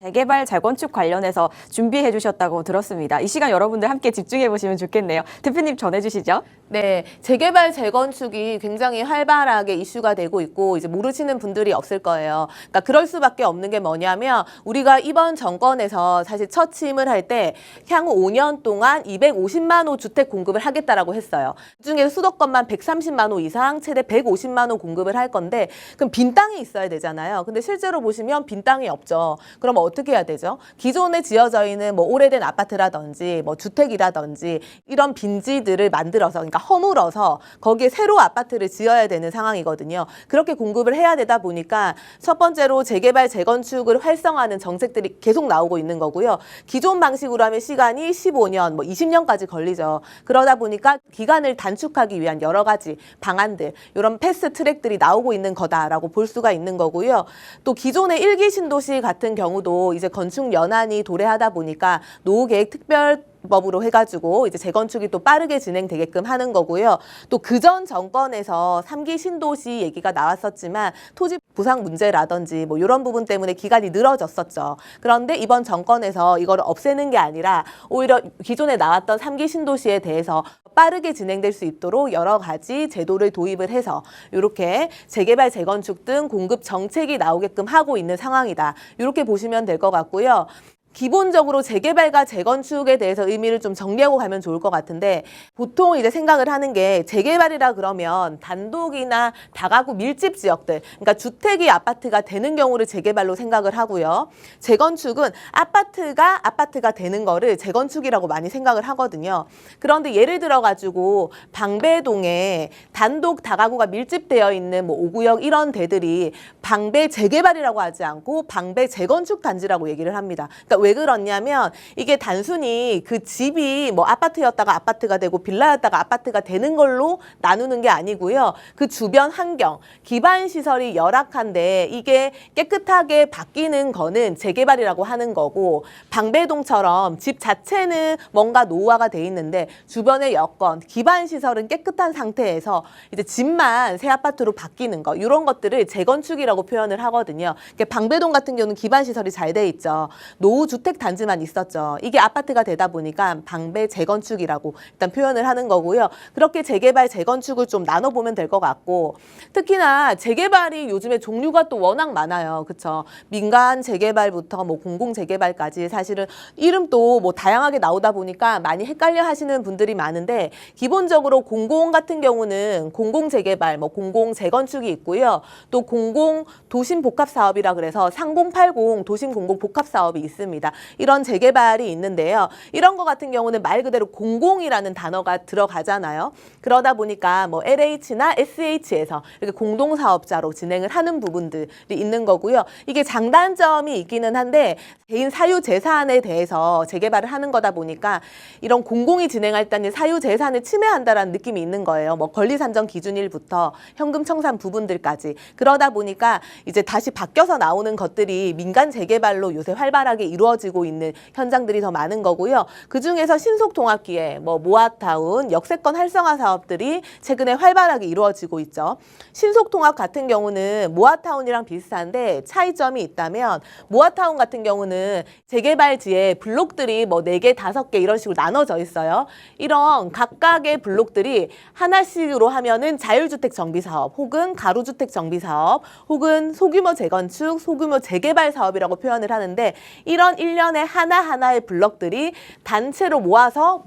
재개발, 재건축 관련해서 준비해 주셨다고 들었습니다. 이 시간 여러분들 함께 집중해 보시면 좋겠네요. 대표님 전해 주시죠. 네, 재개발, 재건축이 굉장히 활발하게 이슈가 되고 있고 이제 모르시는 분들이 없을 거예요. 그러니까 그럴 수밖에 없는 게 뭐냐면 우리가 이번 정권에서 사실 첫 취임을 할 때 향후 5년 동안 250만 호 주택 공급을 하겠다라고 했어요. 그중에 수도권만 130만 호 이상, 최대 150만 호 공급을 할 건데 그럼 빈 땅이 있어야 되잖아요. 근데 실제로 보시면 빈 땅이 없죠. 그럼 어떻게 해야 되죠? 기존에 지어져 있는 뭐 오래된 아파트라든지 뭐 주택이라든지 이런 빈지들을 만들어서 그러니까 허물어서 거기에 새로 아파트를 지어야 되는 상황이거든요. 그렇게 공급을 해야 되다 보니까 첫 번째로 재개발, 재건축을 활성화하는 정책들이 계속 나오고 있는 거고요. 기존 방식으로 하면 시간이 15년, 뭐 20년까지 걸리죠. 그러다 보니까 기간을 단축하기 위한 여러 가지 방안들, 이런 패스트 트랙들이 나오고 있는 거다라고 볼 수가 있는 거고요. 또 기존의 일기 신도시 같은 경우도 이제 건축 연한이 도래하다 보니까 노후계획 특별법으로 해가지고 이제 재건축이 또 빠르게 진행되게끔 하는 거고요. 또 그전 정권에서 3기 신도시 얘기가 나왔었지만 토지 보상 문제라든지 뭐 이런 부분 때문에 기간이 늘어졌었죠. 그런데 이번 정권에서 이걸 없애는 게 아니라 오히려 기존에 나왔던 3기 신도시에 대해서 빠르게 진행될 수 있도록 여러 가지 제도를 도입을 해서 이렇게 재개발, 재건축 등 공급 정책이 나오게끔 하고 있는 상황이다. 이렇게 보시면 될 것 같고요. 기본적으로 재개발과 재건축에 대해서 의미를 좀 정리하고 가면 좋을 것 같은데 보통 이제 생각을 하는 게 재개발이라 그러면 단독이나 다가구 밀집 지역들, 그러니까 주택이 아파트가 되는 경우를 재개발로 생각을 하고요. 재건축은 아파트가 되는 거를 재건축이라고 많이 생각을 하거든요. 그런데 예를 들어 가지고 방배동에 단독 다가구가 밀집되어 있는 뭐 5구역 이런 데들이 방배 재개발이라고 하지 않고 방배 재건축 단지라고 얘기를 합니다. 그러니까 왜 그러냐면 이게 단순히 그 집이 뭐 아파트였다가 아파트가 되고 빌라였다가 아파트가 되는 걸로 나누는 게 아니고요. 그 주변 환경, 기반 시설이 열악한데 이게 깨끗하게 바뀌는 거는 재개발이라고 하는 거고 방배동처럼 집 자체는 뭔가 노후화가 돼 있는데 주변의 여건, 기반 시설은 깨끗한 상태에서 이제 집만 새 아파트로 바뀌는 거 이런 것들을 재건축이라고 표현을 하거든요. 방배동 같은 경우는 기반 시설이 잘 돼 있죠. 노후 주택 단지만 있었죠. 이게 아파트가 되다 보니까 방배 재건축이라고 일단 표현을 하는 거고요. 그렇게 재개발, 재건축을 좀 나눠보면 될 것 같고 특히나 재개발이 요즘에 종류가 또 워낙 많아요. 그렇죠? 민간 재개발부터 뭐 공공 재개발까지 사실은 이름도 뭐 다양하게 나오다 보니까 많이 헷갈려 하시는 분들이 많은데 기본적으로 공공 같은 경우는 공공 재개발, 뭐 공공 재건축이 있고요. 또 공공 도심 복합 사업이라 그래서 3080 도심 공공 복합 사업이 있습니다. 이런 재개발이 있는데요. 이런 거 같은 경우는 말 그대로 공공이라는 단어가 들어가잖아요. 그러다 보니까 뭐 LH나 SH에서 이렇게 공동사업자로 진행을 하는 부분들이 있는 거고요. 이게 장단점이 있기는 한데 개인 사유재산에 대해서 재개발을 하는 거다 보니까 이런 공공이 진행할 때는 사유재산을 침해한다라는 느낌이 있는 거예요. 뭐 권리산정 기준일부터 현금 청산 부분들까지. 그러다 보니까 이제 다시 바뀌어서 나오는 것들이 민간 재개발로 요새 활발하게 이루어지고 있는 현장들이 더 많은 거고요. 그중에서 신속통합기획, 뭐 모아타운, 역세권 활성화 사업들이 최근에 활발하게 이루어지고 있죠. 신속통합 같은 경우는 모아타운이랑 비슷한데 차이점이 있다면 모아타운 같은 경우는 재개발지에 블록들이 뭐 4개, 5개 이런 식으로 나눠져 있어요. 이런 각각의 블록들이 하나씩으로 하면은 자율주택 정비사업 혹은 가로주택 정비사업 혹은 소규모 재건축, 소규모 재개발 사업이라고 표현을 하는데 이런 일련의 하나하나의 블럭들이 단체로 모아서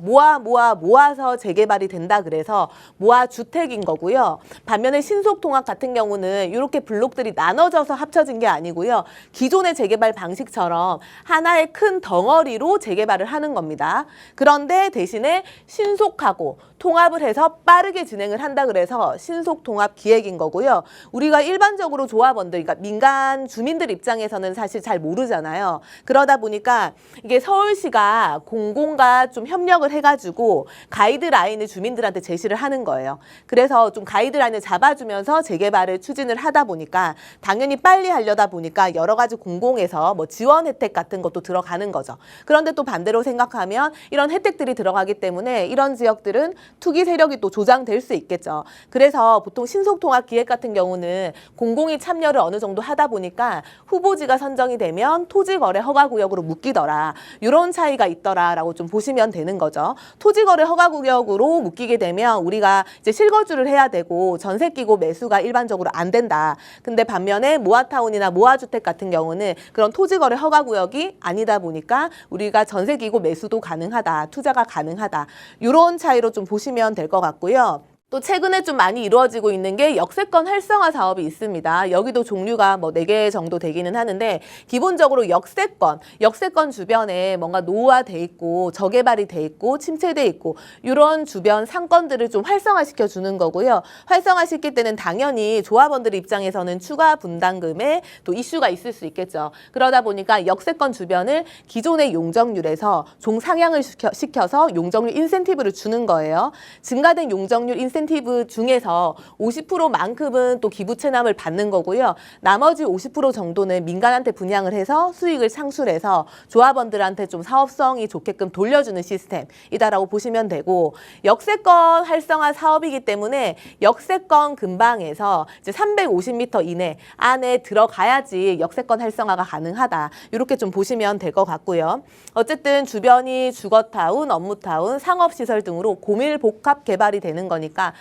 재개발이 된다 그래서 모아주택인 거고요. 반면에 신속통합 같은 경우는 이렇게 블록들이 나눠져서 합쳐진 게 아니고요. 기존의 재개발 방식처럼 하나의 큰 덩어리로 재개발을 하는 겁니다. 그런데 대신에 신속하고 통합을 해서 빠르게 진행을 한다 그래서 신속통합 기획인 거고요. 우리가 일반적으로 조합원들, 그러니까 민간 주민들 입장에서는 사실 잘 모르잖아요. 그러다 보니까 이게 서울시가 공공과 좀 협력을 해가지고 가이드라인을 주민들한테 제시를 하는 거예요. 그래서 좀 가이드라인을 잡아주면서 재개발을 추진을 하다 보니까 당연히 빨리 하려다 보니까 여러 가지 공공에서 뭐 지원 혜택 같은 것도 들어가는 거죠. 그런데 또 반대로 생각하면 이런 혜택들이 들어가기 때문에 이런 지역들은 투기 세력이 또 조장될 수 있겠죠. 그래서 보통 신속통합기획 같은 경우는 공공이 참여를 어느 정도 하다 보니까 후보지가 선정이 되면 토지거래 허가구역으로 묶이더라. 이런 차이가 있더라라고 좀 보시면 되는 거죠. 토지거래 허가구역으로 묶이게 되면 우리가 이제 실거주를 해야 되고 전세 끼고 매수가 일반적으로 안 된다. 근데 반면에 모아타운이나 모아주택 같은 경우는 그런 토지거래 허가구역이 아니다 보니까 우리가 전세 끼고 매수도 가능하다. 투자가 가능하다. 이런 차이로 좀 보시면 될 것 같고요. 또 최근에 좀 많이 이루어지고 있는 게 역세권 활성화 사업이 있습니다. 여기도 종류가 뭐 4개 정도 되기는 하는데 기본적으로 역세권 주변에 뭔가 노후화돼 있고 저개발이 돼 있고 침체돼 있고 이런 주변 상권들을 좀 활성화시켜 주는 거고요. 활성화시킬 때는 당연히 조합원들 입장에서는 추가 분담금에 또 이슈가 있을 수 있겠죠. 그러다 보니까 역세권 주변을 기존의 용적률에서 종상향을 시켜서 용적률 인센티브를 주는 거예요. 증가된 용적률 인센티브 중에서 50%만큼은 또 기부 체납을 받는 거고요. 나머지 50% 정도는 민간한테 분양을 해서 수익을 창출해서 조합원들한테 좀 사업성이 좋게끔 돌려주는 시스템이다라고 보시면 되고 역세권 활성화 사업이기 때문에 역세권 근방에서 이제 350m 이내 안에 들어가야지 역세권 활성화가 가능하다. 이렇게 좀 보시면 될 것 같고요. 어쨌든 주변이 주거타운, 업무타운, 상업시설 등으로 고밀복합 개발이 되는 거니까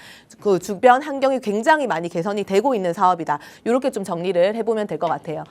그 주변 환경이 굉장히 많이 개선이 되고 있는 사업이다. 이렇게 좀 정리를 해보면 될 것 같아요.